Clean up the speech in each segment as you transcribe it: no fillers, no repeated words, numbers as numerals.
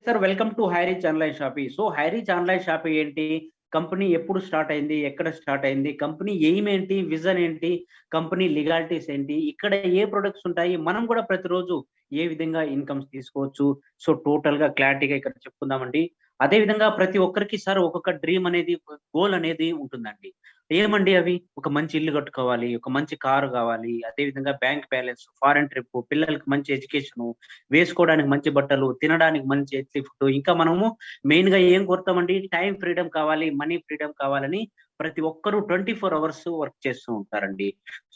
Sir welcome to Hireach online shopping. So Hireach online shopping ఏంటి? Company ఎప్పుడు start అయింది? ఎక్కడ స్టార్ట్ అయింది? కంపెనీ ఎయిమ్ ఏంటి? విజన్ ఏంటి? కంపెనీ లీగాలిటీస్ ఏంటి? ఇక్కడ ఏ ప్రొడక్ట్స్ ఉంటాయి? మనం కూడా ప్రతిరోజు ఏ విధంగా ఇన్కమ్స్ తీసుకోవచ్చు? సో టోటల్‌గా క్లారిటీగా ఇక్కడ చెప్పుకుందామండి. అదే విధంగా ప్రతి ఒక్కరికి సార్ ఒక్కొక్క డ్రీమ్ అనేది, గోల్ అనేది ఉంటుందండి. ఏమండి అవి? ఒక మంచి ఇల్లు కట్టుకోవాలి, ఒక మంచి కారు కావాలి, అదే విధంగా బ్యాంక్ బ్యాలెన్స్, ఫారెన్ ట్రిప్, పిల్లలకి మంచి ఎడ్యుకేషను, వేసుకోవడానికి మంచి బట్టలు, తినడానికి మంచి హెల్తీ ఫుడ్. ఇంకా మనము మెయిన్‌గా ఏం కోరుతామండి? టైమ్ ఫ్రీడమ్ కావాలి, మనీ ఫ్రీడమ్ కావాలని ప్రతి ఒక్కరు 24 అవర్స్ వర్క్ చేస్తూ ఉంటారండి.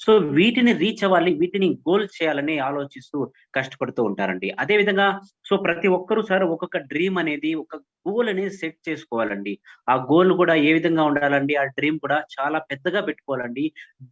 సో వీటిని రీచ్ అవ్వాలి, వీటిని గోల్ చేయాలని ఆలోచిస్తూ కష్టపడుతూ ఉంటారండి. అదే విధంగా సో ప్రతి ఒక్కరు సార్ ఒక్కొక్క డ్రీమ్ అనేది, ఒక గోల్ అనేది సెట్ చేసుకోవాలండి. ఆ గోల్ కూడా ఏ విధంగా ఉండాలండి? ఆ డ్రీమ్ కూడా చాలా పెద్దగా పెట్టుకోవాలండి.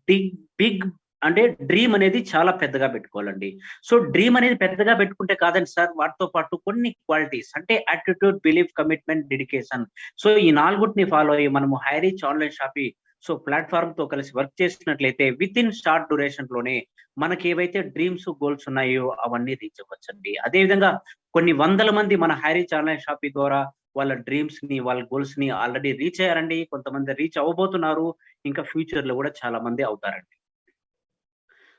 బిగ్ బిగ్ అంటే డ్రీమ్ అనేది చాలా పెద్దగా పెట్టుకోవాలండి. సో డ్రీమ్ అనేది పెద్దగా పెట్టుకుంటే కాదండి సార్, వాటితో పాటు కొన్ని క్వాలిటీస్ అంటే attitude, belief, commitment, dedication. So ఈ 4 ఫాలో అయ్యి మనము హైరీచ్ ఆన్లైన్ షాపింగ్ సో ప్లాట్‌ఫార్మ్ తో కలిసి వర్క్ చేసినట్లయితే వితిన్ షార్ట్ డ్యూరేషన్ లోనే మనకి ఏవైతే డ్రీమ్స్, గోల్స్ ఉన్నాయో అవన్నీ రీచ్ అవ్వచ్చండి. అదే విధంగా కొన్ని వందల మంది మన హైరీచ్ ఆన్లైన్ షాపింగ్ ద్వారా వాళ్ళ డ్రీమ్స్‌ని, వాళ్ళ గోల్స్‌ని ఆల్రెడీ రీచ్ అయ్యారండి. కొంతమంది రీచ్ అవ్వబోతున్నారు. ఇంకా ఫ్యూచర్‌లో కూడా చాలా మంది అవుతారండి.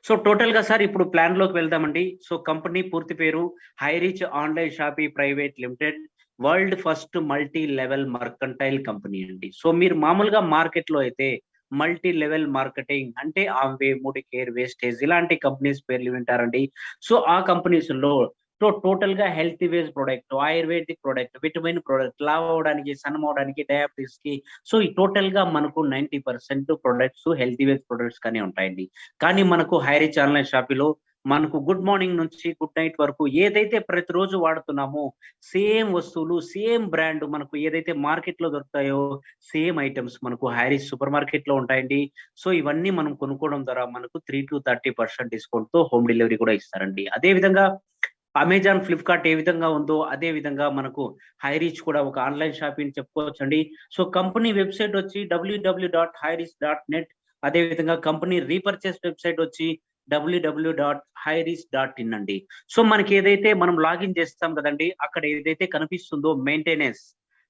సో టోటల్‌గా సార్ ఇప్పుడు ప్లాన్‌లోకి వెళ్దామండి. సో కంపెనీ పూర్తి పేరు Hireach online shopping private limited. World first multi level mercantile company అండి. సో మీరు మామూలుగా మార్కెట్‌లో అయితే మల్టీ లెవెల్ మార్కెటింగ్ అంటే ఆమ్వే, కేర్, వేస్టేజ్ ఇలాంటి కంపెనీస్ పేర్లు వింటారండి. సో ఆ కంపెనీస్‌లో సో టోటల్‌గా healthy ways product, ayurvedic product, vitamin product, లావు అవ్వడానికి, సన్నం అవ్వడానికి, డయాబెటిస్‌కి సో ఈ టోటల్‌గా మనకు 90% ప్రొడక్ట్స్ హెల్తీ వేస్ ప్రొడక్ట్స్ గానే ఉంటాయండి. కానీ మనకు హైరీచ్ ఆన్లైన్ షాపింగ్‌లో మనకు గుడ్ మార్నింగ్ నుంచి గుడ్ నైట్ వరకు ఏదైతే ప్రతిరోజు వాడుతున్నామో సేమ్ వస్తువులు, సేమ్ బ్రాండ్ మనకు ఏదైతే మార్కెట్‌లో దొరుకుతాయో సేమ్ ఐటెమ్స్ మనకు హైరీచ్ సూపర్ మార్కెట్‌లో ఉంటాయండి. సో ఇవన్నీ మనం కొనుక్కోవడం ద్వారా మనకు 3-30% డిస్కౌంట్‌తో హోమ్ డెలివరీ కూడా ఇస్తారండి. అదే విధంగా అమెజాన్, ఫ్లిప్‌కార్ట్ ఏ విధంగా ఉందో అదే విధంగా మనకు హైరీచ్ కూడా ఒక ఆన్‌లైన్ షాపింగ్ చెప్పుకోవచ్చండి. సో కంపెనీ వెబ్‌సైట్ వచ్చి www.hireach.net. అదే విధంగా కంపెనీ రీపర్చేస్ వెబ్‌సైట్ వచ్చి www.hireach.in అండి. సో మనకి ఏదైతే మనం లాగిన్ చేస్తాం కదండీ! అక్కడ ఏదైతే కనిపిస్తుందో మెయింటెనెన్స్,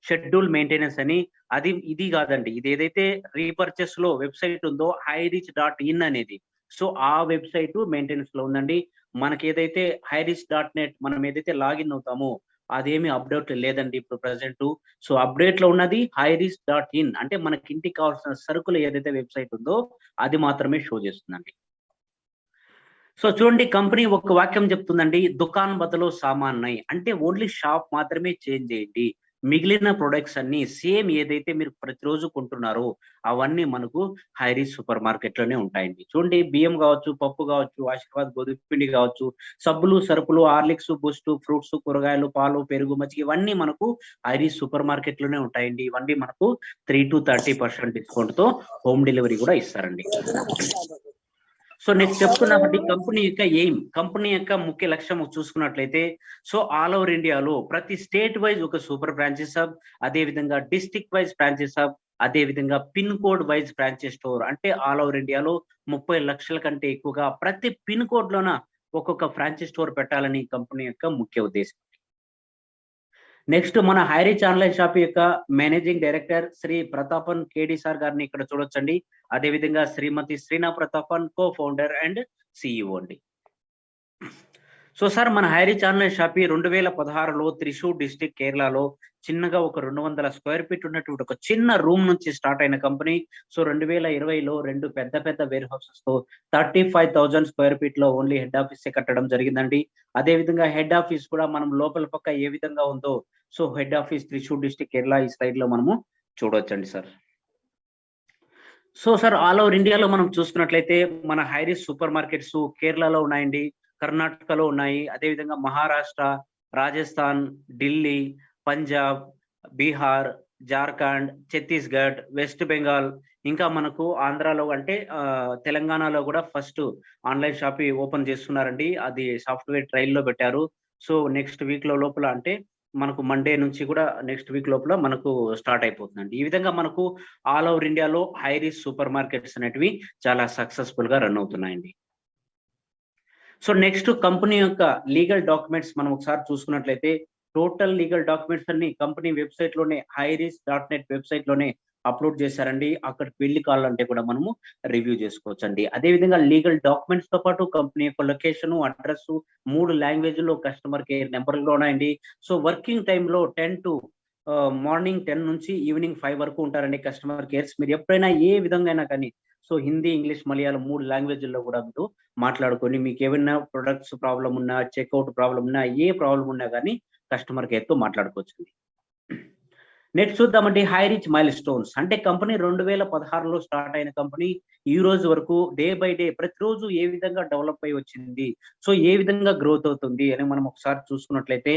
షెడ్యూల్ మెయింటెనెన్స్ అని అది ఇది కాదండి. ఇది ఏదైతే రీపర్చేస్‌లో వెబ్‌సైట్ ఉందో hireach.in అనేది. సో ఆ వెబ్‌సైట్ మెయింటెనెన్స్‌లో ఉందండి. మనకేదైతే hireach.net మనం ఏదైతే లాగిన్ అవుతామో అదేమి అప్‌డేట్ లేదండి ఇప్పుడు ప్రెజెంటు. సో అప్‌డేట్‌లో ఉన్నది hireach.in అంటే మనకి ఇంటికి కావాల్సిన సరుకులు ఏదైతే వెబ్‌సైట్ ఉందో అది మాత్రమే షో చేస్తుందండి. సో చూడండి కంపెనీ ఒక వాక్యం చెప్తుందండి. దుకాన్ బదులు సామాన్ నై. అంటే ఓన్లీ షాప్ మాత్రమే చేంజ్ చేయండి. మిగిలిన ప్రొడక్ట్స్ అన్నీ సేమ్ ఏదైతే మీరు ప్రతిరోజు కొంటున్నారో అవన్నీ మనకు హైరీచ్ సూపర్ మార్కెట్‌లోనే ఉంటాయండి. చూడండి బియ్యం గావచ్చు, పప్పు గావచ్చు, ఆశీర్వాద్ గోధుమ పిండి గావచ్చు, సబ్బులు, సరుకులు, హార్లిక్స్, బూస్టు, ఫ్రూట్స్, కూరగాయలు, పాలు, పెరుగు, మజ్జిగ ఇవన్నీ మనకు హైరీచ్ సూపర్ మార్కెట్‌లోనే ఉంటాయండి. ఇవన్నీ మనకు 3-30% డిస్కౌంట్‌తో హోమ్ డెలివరీ కూడా ఇస్తారండి. సో నెక్స్ట్ చెప్పుకున్నామండి కంపెనీ యొక్క ఎయిమ్. కంపెనీ యొక్క ముఖ్య లక్ష్యం చూసుకున్నట్లయితే సో ఆల్ ఓవర్ ఇండియాలో ప్రతి స్టేట్ వైస్ ఒక సూపర్ బ్రాంచెస్ హబ్, అదే విధంగా డిస్ట్రిక్ట్ వైస్ బ్రాంచెస్ హబ్, అదే విధంగా pin code wise branches store అంటే ఆల్ ఓవర్ ఇండియాలో 30 లక్షల కంటే ఎక్కువగా ప్రతి పిన్ కోడ్ లోన ఒక్కొక్క ఫ్రాంచైజ్ స్టోర్ పెట్టాలని కంపెనీ యొక్క ముఖ్య ఉద్దేశం. నెక్స్ట్ మన హైరీచ్ ఆన్లైన్ షాప్ యొక్క managing director Shri Prathapan K D sir గారిని ఇక్కడ చూడొచ్చండి. అదే విధంగా Shrimati Sreena Prathapan co founder and CEO అండి. సో సార్ మన హైరీచ్ ఆన్లైన్ షాపి 2016లో త్రిశూర్ డిస్ట్రిక్ట్ కేరళలో చిన్నగా ఒక 200 స్క్వేర్ ఫీట్ ఉన్నటువంటి ఒక చిన్న రూమ్ నుంచి స్టార్ట్ అయిన కంపెనీ. సో 2020లో 2 పెద్ద వేర్ హౌసెస్ తో 35,000 స్క్వేర్ ఫీట్ లో ఓన్లీ హెడ్ ఆఫీసే కట్టడం జరిగిందండి. అదే విధంగా హెడ్ ఆఫీస్ కూడా మనం లోపల పక్క ఏ విధంగా ఉందో so head office Thrissur district Kerala ఈ స్లైడ్ లో మనము చూడొచ్చండి sir. So sir all over ఇండియాలో మనం చూసుకున్నట్లయితే మన హైరీచ్ సూపర్ మార్కెట్స్ కేరళలో ఉన్నాయండి, కర్ణాటకలో ఉన్నాయి, అదే విధంగా మహారాష్ట్ర, రాజస్థాన్, ఢిల్లీ, పంజాబ్, బీహార్, జార్ఖండ్, ఛత్తీస్‌గఢ్, వెస్ట్ బెంగాల్ ఇంకా మనకు ఆంధ్రాలో అంటే తెలంగాణలో కూడా ఫస్ట్ ఆన్‌లైన్ షాపి ఓపెన్ చేస్తున్నారండి. అది సాఫ్ట్‌వేర్ ట్రైల్‌లో పెట్టారు. సో నెక్స్ట్ వీక్‌లో లోపల అంటే మనకు మండే నుంచి కూడా నెక్స్ట్ వీక్ లోపల మనకు స్టార్ట్ అయిపోతుందండి. ఈ విధంగా మనకు ఆల్ ఓవర్ ఇండియాలో హైరీచ్ సూపర్ మార్కెట్స్ అనేటివి చాలా సక్సెస్‌ఫుల్‌గా రన్ అవుతున్నాయండి. సో నెక్స్ట్ కంపెనీ యొక్క లీగల్ డాక్యుమెంట్స్ మనం ఒకసారి చూసుకున్నట్లయితే టోటల్ లీగల్ డాక్యుమెంట్స్ అన్ని కంపెనీ వెబ్సైట్ లోనే highrisk.net వెబ్సైట్ లోనే అప్లోడ్ చేశారండి. అక్కడికి వెళ్ళి కావాలంటే కూడా మనము రివ్యూ చేసుకోవచ్చు అండి. అదే విధంగా లీగల్ డాక్యుమెంట్స్ తో పాటు కంపెనీ యొక్క లొకేషన్, అడ్రస్ 3 లాంగ్వేజ్ లో కస్టమర్ కేర్ నెంబర్ లో ఉన్నాయండి. సో వర్కింగ్ టైమ్ లో 10 to మార్నింగ్ 10 నుంచి ఈవినింగ్ 5 వరకు ఉంటారండి కస్టమర్ కేర్స్. మీరు ఎప్పుడైనా ఏ విధంగా అయినా కానీ సో హిందీ, ఇంగ్లీష్, మలయాళం 3 లాంగ్వేజ్ల్లో కూడా మీరు మాట్లాడుకొని మీకు ఏమైనా ప్రొడక్ట్స్ ప్రాబ్లం ఉన్నా, చెక్అవుట్ ప్రాబ్లం ఉన్నా, ఏ ప్రాబ్లం ఉన్నా కానీ కస్టమర్ కేర్ తో మాట్లాడుకోవచ్చు. నెక్స్ట్ చూద్దామండి హైరిచ్ మైల్ స్టోన్స్. అంటే కంపెనీ 2016లో స్టార్ట్ అయిన కంపెనీ ఈ రోజు వరకు డే బై డే ప్రతిరోజు ఏ విధంగా డెవలప్ అయి వచ్చింది, సో ఏ విధంగా గ్రోత్ అవుతుంది అని మనం ఒకసారి చూసుకున్నట్లయితే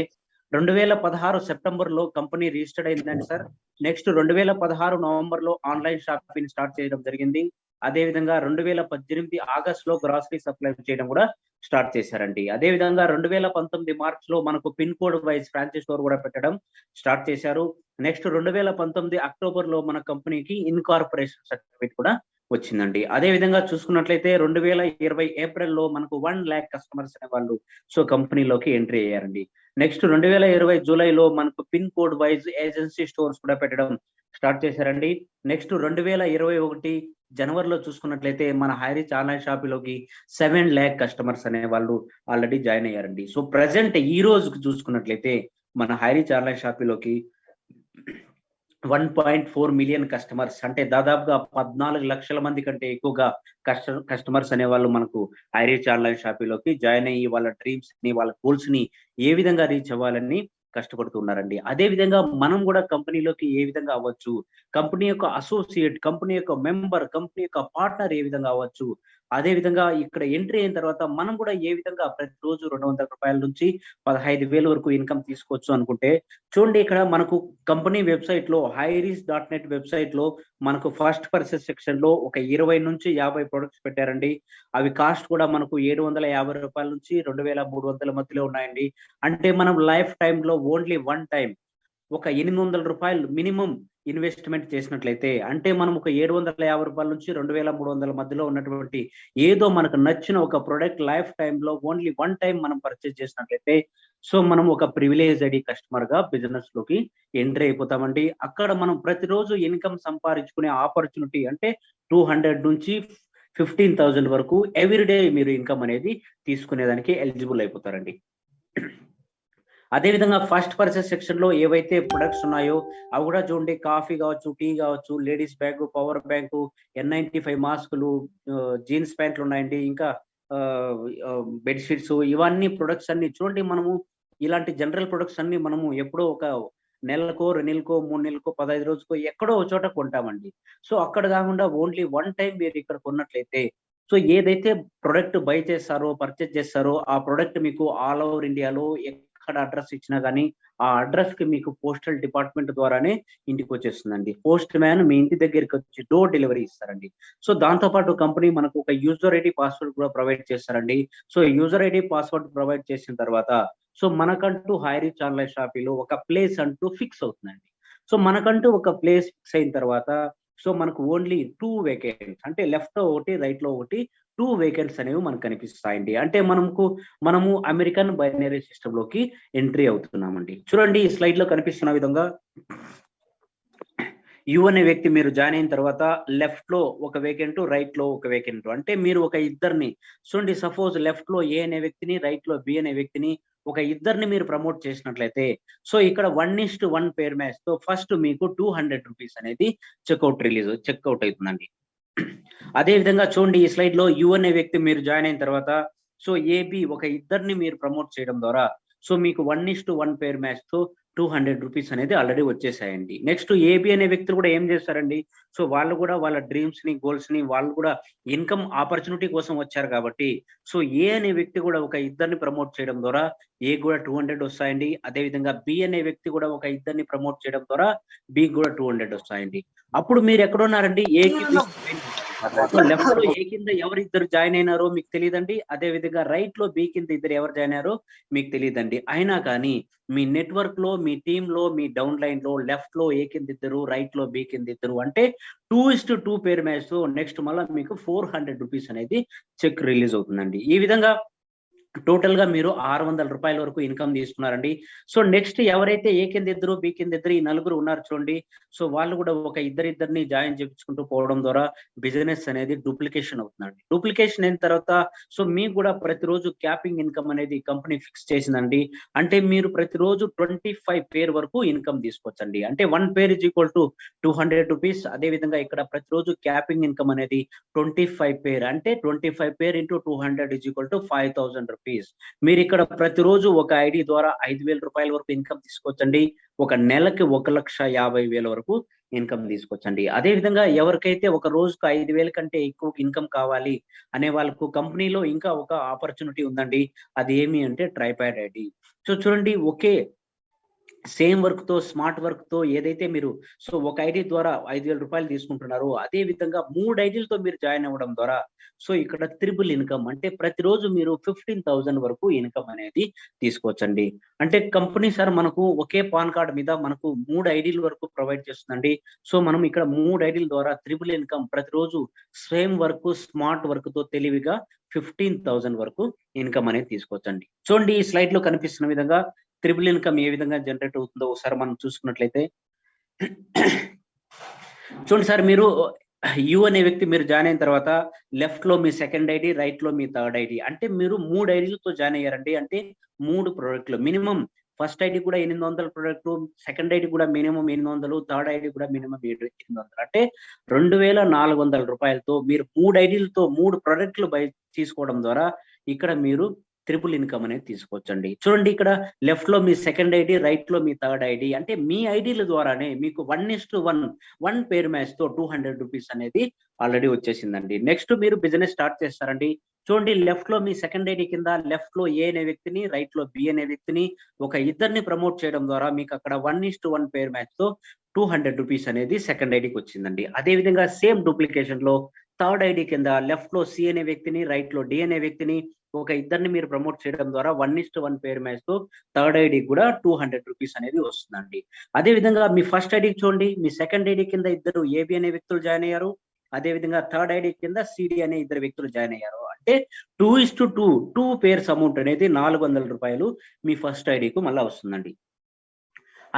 2016 సెప్టెంబర్ లో కంపెనీ రిజిస్టర్డ్ అయిందండి సార్. నెక్స్ట్ 2016 నవంబర్ లో ఆన్లైన్ షాపింగ్ స్టార్ట్ చేయడం జరిగింది. అదే విధంగా 2018 ఆగస్ట్ లో గ్రాసరీ సప్లై చేయడం కూడా స్టార్ట్ చేశారండి. అదే విధంగా 2019 మార్చ్ లో మనకు pin code wise franchise store కూడా పెట్టడం స్టార్ట్ చేశారు. నెక్స్ట్ 2019 అక్టోబర్ లో మన కంపెనీకి ఇన్కార్పొరేషన్ సర్టిఫికేట్ కూడా వచ్చిందండి. అదే విధంగా చూసుకున్నట్లయితే 2020 ఏప్రిల్ లో మనకు 1 lakh కస్టమర్స్ అనే వాళ్ళు సో కంపెనీలోకి ఎంట్రీ అయ్యారండి. నెక్స్ట్ 2020 జూలైలో మనకు pin code wise agency stores కూడా పెట్టడం స్టార్ట్ చేశారండి. నెక్స్ట్ 2021 జనవరిలో చూసుకున్నట్లయితే మన హైరిచ్ ఆన్లైన్ షాపింగ్లోకి 7 lakh కస్టమర్స్ అనే వాళ్ళు ఆల్రెడీ జాయిన్ అయ్యారండి. సో ప్రజెంట్ ఈ రోజుకి చూసుకున్నట్లయితే మన హైరిచ్ ఆన్లైన్ షాపింగ్లోకి 1.4 మిలియన్ కస్టమర్స్, అంటే దాదాపుగా 14 లక్షల మంది కంటే ఎక్కువగా కస్టమర్స్ అనే వాళ్ళు మనకు హైరిచ్ ఆన్లైన్ షాపింగ్లోకి జాయిన్ అయ్యి వాళ్ళ డ్రీమ్స్ ని, వాళ్ళ గోల్స్ ని ఏ విధంగా రీచ్ అవ్వాలని కష్టపడుతున్నారండి. అదే విధంగా మనం కూడా కంపెనీలోకి ఏ విధంగా అవ్వచ్చు, కంపెనీ యొక్క అసోసియేట్, కంపెనీ యొక్క మెంబర్, కంపెనీ యొక్క పార్ట్నర్ ఏ విధంగా అవ్వచ్చు, అదే విధంగా ఇక్కడ ఎంట్రీ అయిన తర్వాత మనం కూడా ఏ విధంగా ప్రతిరోజు 200 రూపాయల నుంచి 15,000 వరకు ఇన్కమ్ తీసుకోవచ్చు అనుకుంటే చూడండి, ఇక్కడ మనకు కంపెనీ వెబ్సైట్ లో highrisk.net వెబ్సైట్ లో మనకు ఫస్ట్ పర్చేస్ సెక్షన్ లో ఒక 20 నుంచి 50 ప్రొడక్ట్స్ పెట్టారండి. అవి కాస్ట్ కూడా మనకు 750 రూపాయల నుంచి 2,300 మధ్యలో ఉన్నాయండి. అంటే మనం లైఫ్ టైమ్ లో ఓన్లీ వన్ టైం ఒక 800 రూపాయలు మినిమం ఇన్వెస్ట్మెంట్ చేసినట్లయితే, అంటే మనం ఒక 750 రూపాయల నుంచి 2,300 మధ్యలో ఉన్నటువంటి ఏదో మనకు నచ్చిన ఒక ప్రొడక్ట్ లైఫ్ టైమ్ లో ఓన్లీ వన్ టైం మనం పర్చేజ్ చేసినట్లయితే సో మనం ఒక ప్రివిలేజ్ ఐడి కస్టమర్ గా బిజినెస్ లోకి ఎంట్రీ అయిపోతామండి. అక్కడ మనం ప్రతిరోజు ఇన్కమ్ సంపాదించుకునే ఆపర్చునిటీ అంటే 200 నుంచి 15,000 వరకు ఎవ్రీడే మీరు ఇన్కమ్ అనేది తీసుకునేదానికి ఎలిజిబుల్ అయిపోతారండి. అదే విధంగా ఫస్ట్ పర్చేస్ సెక్షన్ లో ఏవైతే ప్రొడక్ట్స్ ఉన్నాయో అవి కూడా చూడండి, కాఫీ కావచ్చు, టీ కావచ్చు, ladies bag, power bank, N95 మాస్కులు, జీన్స్ ప్యాంట్లు ఉన్నాయండి, ఇంకా బెడ్షీట్స్, ఇవన్నీ ప్రొడక్ట్స్ అన్ని చూడండి. మనము ఇలాంటి జనరల్ ప్రొడక్ట్స్ అన్ని మనము ఎప్పుడో ఒక నెలకో, 2 నెలలకో, 3 నెలలకో, 15 రోజుకో ఎక్కడో ఒక చోట కొంటామండి. సో అక్కడ కాకుండా ఓన్లీ వన్ టైం మీరు ఇక్కడ కొన్నట్లయితే సో ఏదైతే ప్రొడక్ట్ బై చేస్తారో, పర్చేజ్ చేస్తారో ఆ ప్రొడక్ట్ మీకు ఆల్ ఓవర్ ఇండియాలో ఎక్కడ అడ్రస్ ఇచ్చినా కానీ ఆ అడ్రస్ కి మీకు పోస్టల్ డిపార్ట్మెంట్ ద్వారానే ఇంటికి వచ్చేస్తుందండి. పోస్ట్ మ్యాన్ మీ ఇంటి దగ్గరికి వచ్చి డోర్ డెలివరీ ఇస్తారండి. సో దాంతో పాటు కంపెనీ మనకు ఒక యూజర్ ఐడి, పాస్వర్డ్ కూడా ప్రొవైడ్ చేస్తారండి. So user ID, password provide చేసిన తర్వాత సో మనకంటూ హైరిచ్ ఆన్లైన్ షాపింగ్ లో ఒక ప్లేస్ అంటూ ఫిక్స్ అవుతుందండి. సో మనకంటూ ఒక ప్లేస్ ఫిక్స్ అయిన తర్వాత సో మనకు ఓన్లీ 2 వేకెంట్స్, అంటే లెఫ్ట్ లో ఒకటి, రైట్ లో ఒకటి, 2 వేకెంట్స్ అనేవి మనకు కనిపిస్తాయండి. అంటే మనము అమెరికన్ బైనరీ సిస్టమ్ లోకి ఎంట్రీ అవుతున్నామండి. చూడండి ఈ స్లైడ్ లో కనిపిస్తున్న విధంగా యు అనే వ్యక్తి మీరు జాయిన్ అయిన తర్వాత లెఫ్ట్ లో ఒక వేకెంట్, రైట్ లో ఒక వేకెంట్, అంటే మీరు ఒక ఇద్దరిని చూడండి, సపోజ్ లెఫ్ట్ లో ఏ అనే వ్యక్తిని, రైట్ లో బి అనే వ్యక్తిని, ఒక ఇద్దరిని మీరు ప్రమోట్ చేసినట్లయితే సో ఇక్కడ 1:1 పేర్ మ్యాచ్ తో ఫస్ట్ మీకు 200 రూపీస్ అనేది చెక్అవుట్ అవుతుందండి. అదే విధంగా చూడండి ఈ స్లైడ్ లో యు అనే వ్యక్తి మీరు జాయిన్ అయిన తర్వాత సో ఏబి ఒక ఇద్దరిని మీరు ప్రమోట్ చేయడం ద్వారా సో మీకు 1:1 పేర్ మ్యాచ్ తో 200 రూపీస్ అనేది ఆల్రెడీ వచ్చేసాయండి. నెక్స్ట్ ఏబి అనే వ్యక్తులు కూడా ఏం చేస్తారండి, సో వాళ్ళు కూడా వాళ్ళ డ్రీమ్స్ ని, గోల్స్ ని, వాళ్ళు కూడా ఇన్కమ్ ఆపర్చునిటీ కోసం వచ్చారు కాబట్టి సో ఏ అనే వ్యక్తి కూడా ఒక ఇద్దరిని ప్రమోట్ చేయడం ద్వారా ఏ కూడా 200 వస్తాయండి. అదే విధంగా బి అనే వ్యక్తి కూడా ఒక ఇద్దరిని ప్రమోట్ చేయడం ద్వారా బి కూడా 200 వస్తాయండి. అప్పుడు మీరు ఎక్కడున్నారండి, ఏకి లెఫ్ట్ లో ఏ కింద ఎవరిద్దరు జాయిన్ అయినారో మీకు తెలియదండి. అదే విధంగా రైట్ లో బి కింద ఇద్దరు ఎవరు జాయిన్ అయ్యారో మీకు తెలియదండి. అయినా కానీ మీ నెట్వర్క్ లో, మీ టీమ్ లో, మీ డౌన్ లైన్ లో లెఫ్ట్ లో ఏ కింద ఇద్దరు, రైట్ లో బి కింద ఇద్దరు, అంటే 2:2 పేర్ మ్యాచ్ తో నెక్స్ట్ మళ్ళీ మీకు 400 రూపీస్ అనేది చెక్ రిలీజ్ అవుతుందండి. ఈ విధంగా టోటల్ గా మీరు 600 రూపాయల వరకు ఇన్కమ్ తీసుకున్నారండి. సో నెక్స్ట్ ఎవరైతే ఏ కింద ఇద్దరు, బి కింద ఇద్దరు, ఈ నలుగురు ఉన్నారు చూడండి. సో వాళ్ళు కూడా ఒక ఇద్దరిద్దరిని జాయిన్ చేపించుకుంటూ పోవడం ద్వారా బిజినెస్ అనేది డూప్లికేషన్ అవుతుందండి. డూప్లికేషన్ అయిన తర్వాత సో మీకు కూడా ప్రతిరోజు క్యాపింగ్ ఇన్కమ్ అనేది కంపెనీ ఫిక్స్ చేసిందండి. అంటే మీరు ప్రతిరోజు 25 పేర్ వరకు ఇన్కమ్ తీసుకోవచ్చండి. అంటే 1 పేర్ ఈజ్ ఈక్వల్ టు 200 రూపీస్. అదే విధంగా ఇక్కడ ప్రతిరోజు క్యాపింగ్ ఇన్కమ్ అనేది 25 పేర్, అంటే 25 pair into 200 is equal to 5000 rupees. మీరు ఇక్కడ ప్రతిరోజు ఒక ఐడి ద్వారా 5000 రూపాయల వరకు ఇన్కమ్ తీసుకోవచ్చండి. ఒక నెలకి 1,50,000 వరకు ఇన్కమ్ తీసుకోవచ్చండి. అదే విధంగా ఎవరికైతే ఒక రోజుకు 5,000 కంటే ఎక్కువ ఇన్కమ్ కావాలి అనే వాళ్ళకు కంపెనీలో ఇంకా ఒక ఆపర్చునిటీ ఉందండి. అది ఏమి అంటే ట్రైపాడ్ ఐడి. సో చూడండి, ఒకే సేమ్ వర్క్ తో, స్మార్ట్ వర్క్ తో ఏదైతే మీరు సో ఒక ఐడి ద్వారా 5,000 రూపాయలు తీసుకుంటున్నారో, అదే విధంగా 3 ఐడీలతో మీరు జాయిన్ అవ్వడం ద్వారా సో ఇక్కడ త్రిబుల్ ఇన్కమ్, అంటే ప్రతిరోజు మీరు 15,000 వరకు ఇన్కమ్ అనేది తీసుకోవచ్చండి. అంటే కంపెనీ సార్ మనకు ఒకే పాన్ కార్డ్ మీద మనకు 3 ఐడీల వరకు ప్రొవైడ్ చేస్తుందండి. సో మనం ఇక్కడ 3 ఐడీల ద్వారా త్రిబుల్ ఇన్కమ్ ప్రతిరోజు సేమ్ వర్క్, స్మార్ట్ వర్క్ తో తెలివిగా 15,000 వరకు ఇన్కమ్ అనేది తీసుకోవచ్చండి. చూడండి, ఈ స్లైడ్ లో కనిపిస్తున్న విధంగా త్రిబుల్ ఇన్కమ్ ఏ విధంగా జనరేట్ అవుతుందో ఒకసారి మనం చూసుకున్నట్లయితే, చూడండి సార్, మీరు యు అనే వ్యక్తి మీరు జాయిన్ అయిన తర్వాత లెఫ్ట్ లో మీ సెకండ్ ఐడి, రైట్ లో మీ థర్డ్ ఐడి, అంటే మీరు 3 ఐడీలతో జాయిన్ అయ్యారండి. అంటే 3 ప్రోడక్ట్లు మినిమం. ఫస్ట్ ఐడి కూడా 800 ప్రోడక్ట్, సెకండ్ ఐడి కూడా మినిమం 800, థర్డ్ ఐడి కూడా మినిమం 800, అంటే 2,400 రూపాయలతో మీరు 3 ఐడీలతో 3 ప్రోడక్ట్లు తీసుకోవడం ద్వారా ఇక్కడ మీరు త్రిపుల్ ఇన్కమ్ అనేది తీసుకోవచ్చండి. చూడండి, ఇక్కడ లెఫ్ట్ లో మీ సెకండ్ ఐడి, రైట్ లో మీ థర్డ్ ఐడి, అంటే మీ ఐడీల ద్వారానే మీకు 1:1 పేర్ మ్యాచ్ తో 200 రూపీస్ అనేది ఆల్రెడీ వచ్చేసిందండి. నెక్స్ట్ మీరు బిజినెస్ స్టార్ట్ చేస్తారండి. చూడండి, లెఫ్ట్ లో మీ సెకండ్ ఐడి కింద లెఫ్ట్ లో ఏ అనే వ్యక్తిని, రైట్ లో బి అనే వ్యక్తిని, ఒక ఇద్దరిని ప్రమోట్ చేయడం ద్వారా మీకు అక్కడ 1:1 పేర్ మ్యాచ్ తో 200 రూపీస్ అనేది సెకండ్ ఐడికి వచ్చిందండి. అదే విధంగా సేమ్ డూప్లికేషన్ లో థర్డ్ ఐడి కింద లెఫ్ట్ లో సి అనే వ్యక్తిని, రైట్ లో డి అనే వ్యక్తిని, ఒక ఇద్దరిని మీరు ప్రమోట్ చేయడం ద్వారా 1:1 పేర్ మ్యాచ్ తో థర్డ్ ఐడి కూడా 200 రూపీస్ అనేది వస్తుందండి. అదే విధంగా మీ ఫస్ట్ ఐడికి చూడండి, మీ సెకండ్ ఐడి కింద ఇద్దరు ఏబి అనే వ్యక్తులు జాయిన్ అయ్యారు. అదే విధంగా థర్డ్ ఐడి కింద సిడి అనే ఇద్దరు వ్యక్తులు జాయిన్ అయ్యారు. అంటే 2:2 పేర్స్ అమౌంట్ అనేది 400 రూపాయలు మీ ఫస్ట్ ఐడికి మళ్ళీ వస్తుందండి.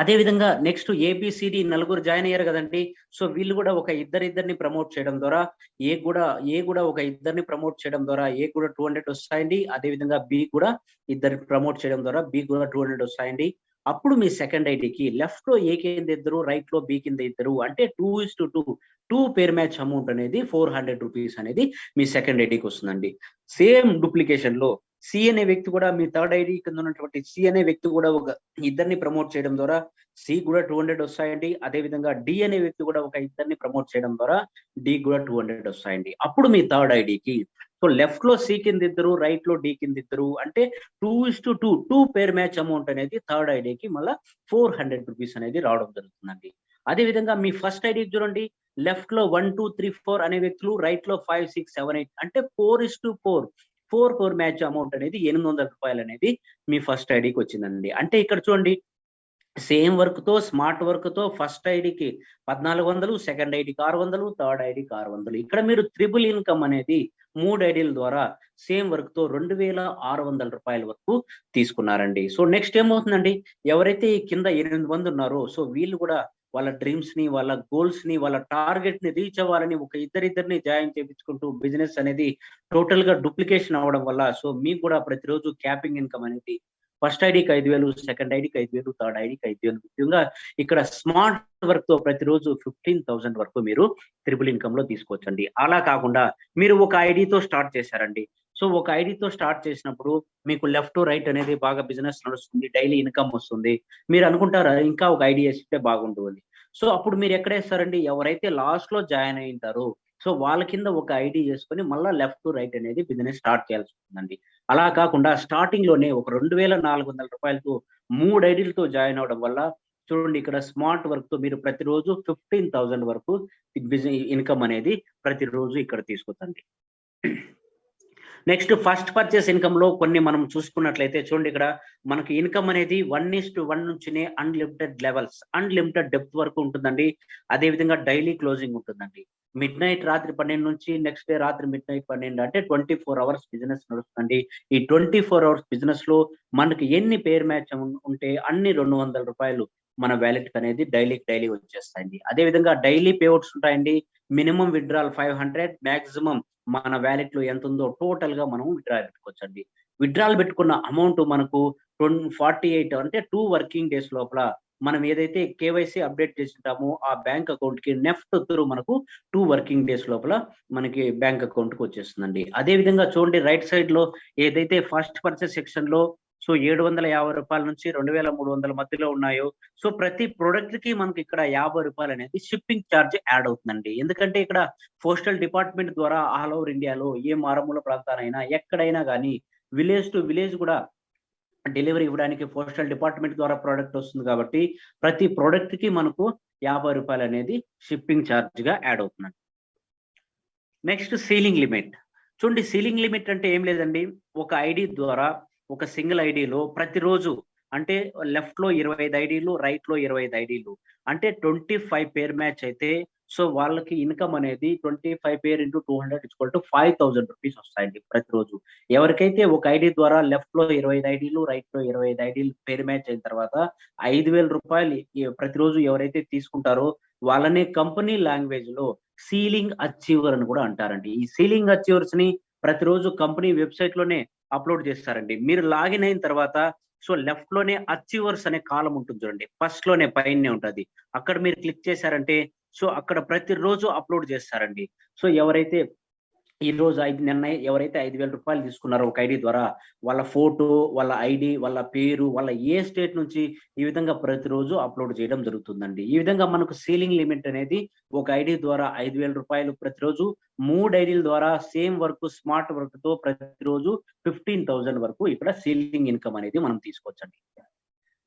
అదే విధంగా నెక్స్ట్ ఏబిసిడి నలుగురు జాయిన్ అయ్యారు కదండి. సో వీళ్ళు కూడా ఒక ఇద్దరిని ప్రమోట్ చేయడం ద్వారా ఏ కూడా ఒక ఇద్దరిని ప్రమోట్ చేయడం ద్వారా ఏ కూడా 200 వస్తాయండి. అదే విధంగా బి కూడా ఇద్దరిని ప్రమోట్ చేయడం ద్వారా బి కూడా 200 వస్తాయండి. అప్పుడు మీ సెకండ్ ఐడికి లెఫ్ట్ లో ఏ కింద ఇద్దరు, రైట్ లో బి కింద ఇద్దరు, అంటే 2:2 పేర్ మ్యాచ్ అమౌంట్ అనేది 400 రూపీస్ అనేది మీ సెకండ్ ఐడికి వస్తుందండి. సేమ్ డూప్లికేషన్ లో సి అనే వ్యక్తి కూడా మీ థర్డ్ ఐడి కింద ఉన్నటువంటి సి అనే వ్యక్తి కూడా ఒక ఇద్దరిని ప్రమోట్ చేయడం ద్వారా సి కూడా 200 వస్తాయండి. అదే విధంగా డి అనే వ్యక్తి కూడా ఒక ఇద్దరిని ప్రమోట్ చేయడం ద్వారా డి కూడా 200 వస్తాయండి. అప్పుడు మీ థర్డ్ ఐడికి సో లెఫ్ట్ లో సి కింద ఇద్దరు, రైట్ లో డి కింద ఇద్దరు, అంటే 2:2 పేర్ మ్యాచ్ అమౌంట్ అనేది థర్డ్ ఐడికి మళ్ళీ 400 రూపీస్ అనేది రావడం జరుగుతుందండి. అదే విధంగా మీ ఫస్ట్ ఐడికి చూడండి, లెఫ్ట్ లో 1, 2, 3, 4 అనే వ్యక్తులు, రైట్ లో 5, 6, 7, 8, అంటే 4:4 మ్యాచ్ అమౌంట్ అనేది 800 రూపాయలు అనేది మీ ఫస్ట్ ఐడికి వచ్చిందండి. అంటే ఇక్కడ చూడండి, సేమ్ వర్క్ తో, స్మార్ట్ వర్క్ తో ఫస్ట్ ఐడికి 1,400, సెకండ్ ఐడికి 600, థర్డ్ ఐడికి 600. ఇక్కడ మీరు త్రిబుల్ ఇన్కమ్ అనేది 3 ఐడీల ద్వారా సేమ్ వర్క్ తో 2,600 రూపాయల వరకు తీసుకున్నారండి. సో నెక్స్ట్ ఏమవుతుందండి, ఎవరైతే ఈ కింద 8 మంది ఉన్నారో సో వీళ్ళు కూడా వాళ్ళ డ్రీమ్స్ ని, వాళ్ళ గోల్స్ ని, వాళ్ళ టార్గెట్ ని రీచ్ అవ్వాలని ఒక ఇద్దరిని జాయిన్ చేయించుకుంటూ బిజినెస్ అనేది టోటల్ గా డూప్లికేషన్ అవ్వడం వల్ల సో మీకు కూడా ప్రతిరోజు క్యాపింగ్ ఇన్కమ్ అనేది ఫస్ట్ ఐడికి 5,000, సెకండ్ ఐడికి 5,000, థర్డ్ ఐడికి 5,000. ముఖ్యంగా ఇక్కడ స్మార్ట్ వర్క్ తో ప్రతిరోజు 15,000 వరకు మీరు త్రిబుల్ ఇన్కమ్ లో తీసుకోవచ్చండి. అలా కాకుండా మీరు ఒక ఐడితో స్టార్ట్ చేశారండి. సో ఒక ఐడితో స్టార్ట్ చేసినప్పుడు మీకు లెఫ్ట్ రైట్ అనేది బాగా బిజినెస్ నడుస్తుంది, డైలీ ఇన్కమ్ వస్తుంది. మీరు అనుకుంటారా ఇంకా ఒక ఐడి వేస్తే బాగుండు అని. సో అప్పుడు మీరు ఎక్కడ వేస్తారండి, ఎవరైతే లాస్ట్ లో జాయిన్ అయి ఉంటారో సో వాళ్ళ కింద ఒక ఐడి చేసుకొని మళ్ళీ లెఫ్ట్ రైట్ అనేది బిజినెస్ స్టార్ట్ చేయాల్సి ఉంటుందండి. అలా కాకుండా స్టార్టింగ్ లోనే ఒక 2,400 రూపాయలతో 3 ఐడీలతో జాయిన్ అవడం వల్ల చూడండి, ఇక్కడ స్మార్ట్ వర్క్ తో మీరు ప్రతిరోజు 15,000 వరకు ఇన్కమ్ అనేది ప్రతిరోజు ఇక్కడ తీసుకొచ్చండి. నెక్స్ట్ ఫస్ట్ పర్చేస్ ఇన్కమ్ లో కొన్ని మనం చూసుకున్నట్లయితే చూడండి, ఇక్కడ మనకి ఇన్కమ్ అనేది 1:1 నుంచినే అన్లిమిటెడ్ డెప్త్ వరకు ఉంటుందండి. అదే విధంగా డైలీ క్లోజింగ్ ఉంటుందండి. మిడ్ నైట్ రాత్రి 12 నుంచి నెక్స్ట్ డే రాత్రి మిడ్ నైట్ 12 అంటే 24 అవర్స్ బిజినెస్ నడుస్తుందండి. ఈ 24 అవర్స్ బిజినెస్ లో మనకి ఎన్ని పేర్ మ్యాచ్ ఉంటే అన్ని ₹200 మన వ్యాలెట్ అనేది డైలీ వచ్చేస్తాయండి. అదే విధంగా డైలీ పేఅవుట్స్ ఉంటాయండి. మినిమం విత్డ్రాల్ 500, మాక్సిమం మన వ్యాలెట్ లో ఎంత ఉందో టోటల్ గా మనం విత్డ్రాల్ పెట్టుకోవచ్చండి. విత్డ్రాల్ పెట్టుకున్న అమౌంట్ మనకు 48 అంటే 2 వర్కింగ్ డేస్ లోపల మనం ఏదైతే కేవైసీ అప్డేట్ చేసింటామో ఆ బ్యాంక్ అకౌంట్ కి నెఫ్ట్ త్రూ మనకు 2 వర్కింగ్ డేస్ లోపల మనకి బ్యాంక్ అకౌంట్ కి వచ్చేస్తుందండి. అదే విధంగా చూడండి, రైట్ సైడ్ లో ఏదైతే ఫస్ట్ పర్చేస్ సెక్షన్ లో సో ₹750 నుంచి 2300 మధ్యలో ఉన్నాయో, సో ప్రతి ప్రొడక్ట్ కి మనకి ఇక్కడ ₹50 అనేది షిప్పింగ్ ఛార్జ్ యాడ్ అవుతుందండి. ఎందుకంటే ఇక్కడ పోస్టల్ డిపార్ట్మెంట్ ద్వారా ఆల్ ఓవర్ ఇండియాలో ఏ మారుమూల ప్రాంతానైనా ఎక్కడైనా కానీ విలేజ్ టు విలేజ్ కూడా డెలివరీ ఇవ్వడానికి పోస్టల్ డిపార్ట్మెంట్ ద్వారా ప్రోడక్ట్ వస్తుంది కాబట్టి ప్రతి ప్రోడక్ట్ కి మనకు ₹50 అనేది షిప్పింగ్ ఛార్జ్ గా యాడ్ అవుతుందండి. Next ceiling limit. చూడండి, సీలింగ్ లిమిట్ అంటే ఏం లేదండి, ఒక ఐడి ద్వారా ఒక సింగిల్ ఐడిలో ప్రతిరోజు అంటే లెఫ్ట్ లో 25 ఐడీలు, రైట్ లో 25 ఐడీలు అంటే 25 పేర్ మ్యాచ్ అయితే సో వాళ్ళకి ఇన్కమ్ అనేది 25 పేర్ ఇంటూ 200 ₹5,000 వస్తాయండి ప్రతిరోజు. ఎవరికైతే ఒక ఐడి ద్వారా లెఫ్ట్ లో 25 ఐడీలు, రైట్ లో 25 ఐడీలు పేర్ మ్యాచ్ అయిన తర్వాత ₹5,000 ప్రతిరోజు ఎవరైతే తీసుకుంటారో వాళ్ళనే కంపెనీ లాంగ్వేజ్ లో సీలింగ్ అచీవర్ అని కూడా అంటారండి. ఈ సీలింగ్ అచీవర్స్ ని ప్రతిరోజు కంపెనీ వెబ్సైట్ లోనే అప్లోడ్ చేస్తారండి. మీరు లాగిన్ అయిన తర్వాత సో లెఫ్ట్ లోనే అచీవర్స్ అనే కాలం ఉంటుంది చూడండి, ఫస్ట్ లోనే పైనే ఉంటది. అక్కడ మీరు క్లిక్ చేశారంటే సో అక్కడ ప్రతిరోజు అప్లోడ్ చేస్తారండి. సో ఎవరైతే ఈ రోజు నిన్న ఎవరైతే ₹5,000 తీసుకున్నారో ఒక ఐడి ద్వారా వాళ్ళ ఫోటో, వాళ్ళ ఐడి, వాళ్ళ పేరు, వాళ్ళ ఏ స్టేట్ నుంచి ఈ విధంగా ప్రతిరోజు అప్లోడ్ చేయడం జరుగుతుందండి. ఈ విధంగా మనకు సీలింగ్ లిమిట్ అనేది ఒక ఐడి ద్వారా ₹5,000 ప్రతిరోజు, 3 ఐడీల ద్వారా సేమ్ వర్క్ స్మార్ట్ వర్క్ తో ప్రతిరోజు 15,000 వరకు ఇక్కడ సీలింగ్ ఇన్కమ్ అనేది మనం తీసుకోవచ్చండి.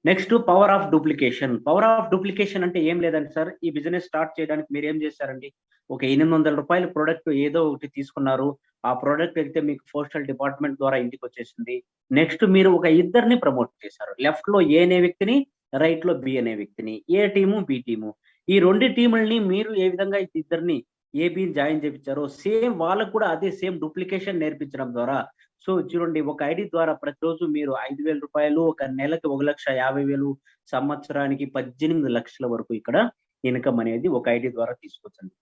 Next power of duplication. Power of duplication అంటే ఏం లేదండి సార్, ఈ బిజినెస్ స్టార్ట్ చేయడానికి మీరు ఏం చేశారండి, ఒక ₹800 ప్రొడక్ట్ ఏదో ఒకటి తీసుకున్నారు. ఆ ప్రొడక్ట్ అయితే మీకు పోస్టల్ డిపార్ట్మెంట్ ద్వారా ఇంటికి వచ్చేసింది. నెక్స్ట్ మీరు ఒక ఇద్దరిని ప్రమోట్ చేశారు. లెఫ్ట్ లో ఏ అనే వ్యక్తిని, రైట్ లో బి అనే వ్యక్తిని. ఏ టీము, బి టీము. ఈ 2 టీముల్ని మీరు ఏ విధంగా ఇద్దరిని ఏబిని జాయిన్ చేపించారో సేమ్ వాళ్ళకు కూడా అదే సేమ్ డూప్లికేషన్ నేర్పించడం ద్వారా సో చూడండి, ఒక ఐడి ద్వారా ప్రతిరోజు మీరు ₹5,000, ఒక నెలకి 1,50,000, సంవత్సరానికి 18 లక్షల వరకు ఇక్కడ ఇన్కమ్ అనేది ఒక ఐడి ద్వారా తీసుకోవచ్చండి.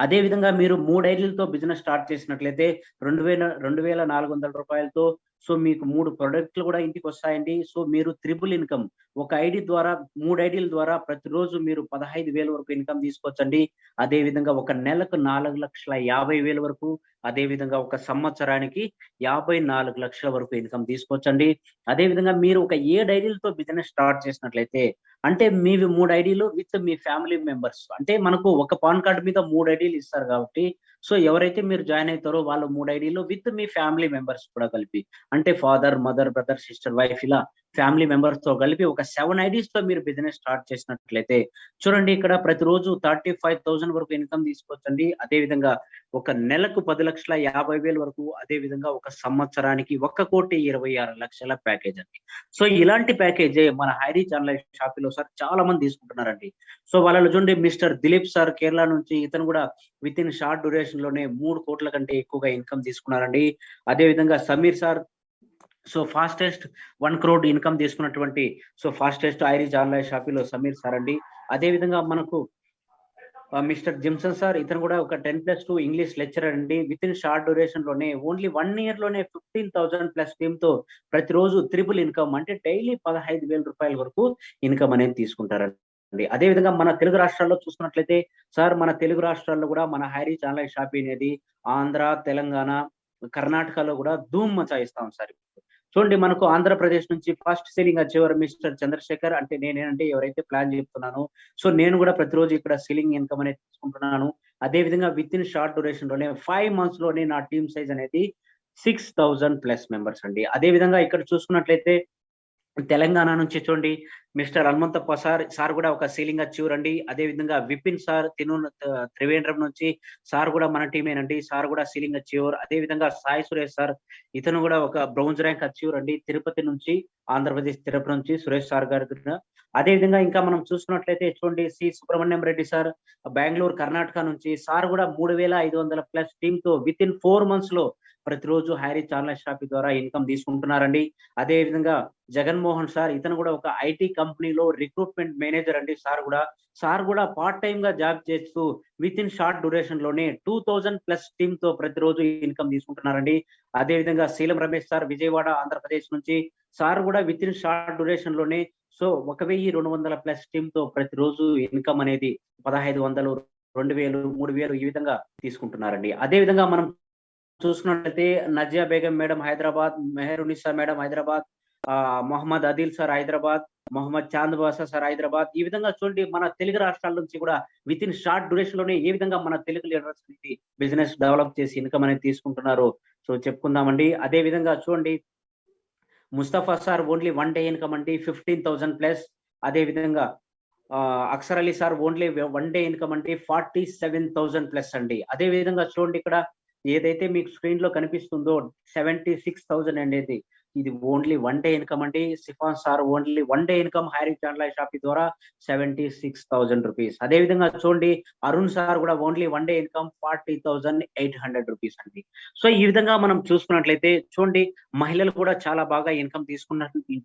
అదే విధంగా మీరు 3 ఐడీలతో బిజినెస్ స్టార్ట్ చేసినట్లయితే ₹2,400 సో మీకు 3 ప్రొడక్ట్లు కూడా ఇంటికి వస్తాయండి. సో మీరు త్రిబుల్ ఇన్కమ్ ఒక ఐడి ద్వారా 3 ఐడీల ద్వారా ప్రతిరోజు మీరు 15,000 వరకు ఇన్కమ్ తీసుకోవచ్చండి. అదే విధంగా ఒక నెలకు 4,50,000 వరకు, అదే విధంగా ఒక సంవత్సరానికి 54 లక్షల వరకు ఇన్కమ్ తీసుకోవచ్చండి. అదే విధంగా మీరు ఒక 7 ఐడీలతో బిజినెస్ స్టార్ట్ చేసినట్లయితే అంటే మీవి 3 ఐడీలు విత్ మీ ఫ్యామిలీ మెంబర్స్. అంటే మనకు ఒక పాన్ కార్డ్ మీద 3 ఐడీలు ఇస్తారు కాబట్టి సో ఎవరైతే మీరు జాయిన్ అవుతారో వాళ్ళు 3 ఐడీలు విత్ మీ ఫ్యామిలీ మెంబర్స్ కూడా కలిపి అంటే father, mother, brother, sister, wife ఇలా ఫ్యామిలీ మెంబర్స్ తో కలిపి ఒక 7 ఐడీస్ తో మీరు బిజినెస్ స్టార్ట్ చేసినట్లయితే చూడండి, ఇక్కడ ప్రతిరోజు 35,000 వరకు ఇన్కమ్ తీసుకోవచ్చండి. అదే విధంగా ఒక నెలకు 10,50,000 వరకు, అదే విధంగా ఒక సంవత్సరానికి 1,26,00,000 ప్యాకేజ్ అండి. సో ఇలాంటి ప్యాకేజే మన హైరీచ్ ఆన్లైన్ షాపీలో సార్ చాలా మంది తీసుకుంటున్నారండి. సో వాళ్ళలో చూడండి, మిస్టర్ దిలీప్ సార్ కేరళ నుంచి ఇతను కూడా విత్ ఇన్ షార్ట్ డ్యూరేషన్ లోనే 3 కోట్ల కంటే ఎక్కువగా ఇన్కమ్ తీసుకున్నారండి. అదే విధంగా Sameer sir so fastest 1 crore income తీసుకున్నటువంటి సో ఫాస్టెస్ట్ హైరీచ్ ఆన్లైన్ షాపీలో సమీర్ సార్ అండి. అదే విధంగా మనకు మిస్టర్ జిమ్సన్ సార్, ఇతను కూడా ఒక 10+2 ఇంగ్లీష్ లెక్చరర్ అండి. విత్ ఇన్ షార్ట్ డ్యూరేషన్ లోనే ఓన్లీ 1 ఇయర్ లోనే 15,000 ప్లస్ టీమ్ తో ప్రతిరోజు త్రిబుల్ ఇన్కమ్ అంటే డైలీ ₹15,000 వరకు ఇన్కమ్ అనేది తీసుకుంటారండి. అదే విధంగా మన తెలుగు రాష్ట్రాల్లో చూసుకున్నట్లయితే సార్, మన తెలుగు రాష్ట్రాల్లో కూడా మన హైరీచ్ ఆన్లైన్ షాపీ అనేది ఆంధ్ర, తెలంగాణ, కర్ణాటకలో కూడా ధూమ్ మచాయిస్తాం సార్. చూడండి, మనకు ఆంధ్రప్రదేశ్ నుంచి first ceiling achiever mister Chandrasekhar అంటే నేనేనంటే ఎవరైతే ప్లాన్ చెప్తున్నానో సో నేను కూడా ప్రతిరోజు ఇక్కడ సీలింగ్ ఇన్కమ్ అనేది తీసుకుంటున్నాను. అదే విధంగా విత్ ఇన్ షార్ట్ డ్యూరేషన్ లోనే 5 months లోనే నా టీమ్ సైజ్ అనేది 6,000 ప్లస్ మెంబర్స్ అండి. అదే విధంగా ఇక్కడ చూసుకున్నట్లయితే తెలంగాణ నుంచి చూడండి, మిస్టర్ హనుమంతప్ప సార్ కూడా ఒక సీలింగ్ అచీవర్ అండి. అదే విధంగా విపిన్ సార్ త్రివేంద్రం నుంచి సార్ కూడా మన టీమేనండి. సార్ కూడా సీలింగ్ అచీవర్. అదే విధంగా సాయి సురేష్ సార్ ఇతను కూడా ఒక బ్రౌన్స్ ర్యాంక్ అచీవర్ అండి. తిరుపతి నుంచి, ఆంధ్రప్రదేశ్ తిరుపతి నుంచి సురేష్ సార్ గారి దగ్గర. అదే విధంగా ఇంకా మనం చూసుకున్నట్లయితే చూడండి సుబ్రహ్మణ్యం రెడ్డి సార్ బెంగళూరు కర్ణాటక నుంచి సార్ కూడా 3,500 ప్లస్ టీమ్ తో విత్ ఇన్ 4 months లో ప్రతిరోజు హైరీచ్ ఆన్లైన్ షాపింగ్ ద్వారా ఇన్కమ్ తీసుకుంటున్నారండి. అదే విధంగా జగన్మోహన్ సార్ ఇతను కూడా ఒక ఐటీ కంపెనీలో రిక్రూట్మెంట్ మేనేజర్ అండి. సార్ కూడా పార్ట్ టైమ్ గా జాబ్ చేస్తూ విత్ ఇన్ షార్ట్ డ్యూరేషన్ లోనే 2,000 ప్లస్ టీమ్ తో ప్రతిరోజు ఇన్కమ్ తీసుకుంటున్నారండి. అదే విధంగా శీలం రమేష్ సార్ విజయవాడ ఆంధ్రప్రదేశ్ నుంచి సార్ కూడా విత్ ఇన్ షార్ట్ డ్యూరేషన్ లోనే 1,200 ప్లస్ టీమ్ తో ప్రతిరోజు ఇన్కమ్ అనేది 1,500, 2,000, 3,000 ఈ విధంగా తీసుకుంటున్నారండి. అదే విధంగా మనం చూసుకున్నట్లయితే Naziya Begum madam Hyderabad, Meharunnisa madam Hyderabad, Mohammed Adil sir Hyderabad, Mohammed Chand Basha sir Hyderabad. ఈ విధంగా చూడండి మన తెలుగు రాష్ట్రాల నుంచి కూడా విత్ ఇన్ షార్ట్ డ్యూరేషన్ లోనే ఏ విధంగా మన తెలుగు లీడర్స్ అనేది బిజినెస్ డెవలప్ చేసి ఇన్కమ్ అనేది తీసుకుంటున్నారు చెప్పుకుందామండి. అదే విధంగా చూడండి Mustafa sir only 1 day income అండి 15,000 ప్లస్. అదే విధంగా Aksar Ali sir only 1 day income అండి 47,000 ప్లస్ అండి. అదే విధంగా చూడండి ఇక్కడ ఏదైతే మీకు స్క్రీన్ లో కనిపిస్తుందో 76,000 అనేది ఇది ఓన్లీ 1 day ఇన్కమ్ అండి. Sifan sir only 1 day income Hireach online shopping ద్వారా 76,000 రూపీస్. అదే విధంగా చూడండి అరుణ్ సార్ కూడా ఓన్లీ 1 day ఇన్కమ్ 40,800 రూపీస్ అండి. ఈ విధంగా మనం చూసుకున్నట్లయితే చూడండి మహిళలు కూడా చాలా బాగా ఇన్కమ్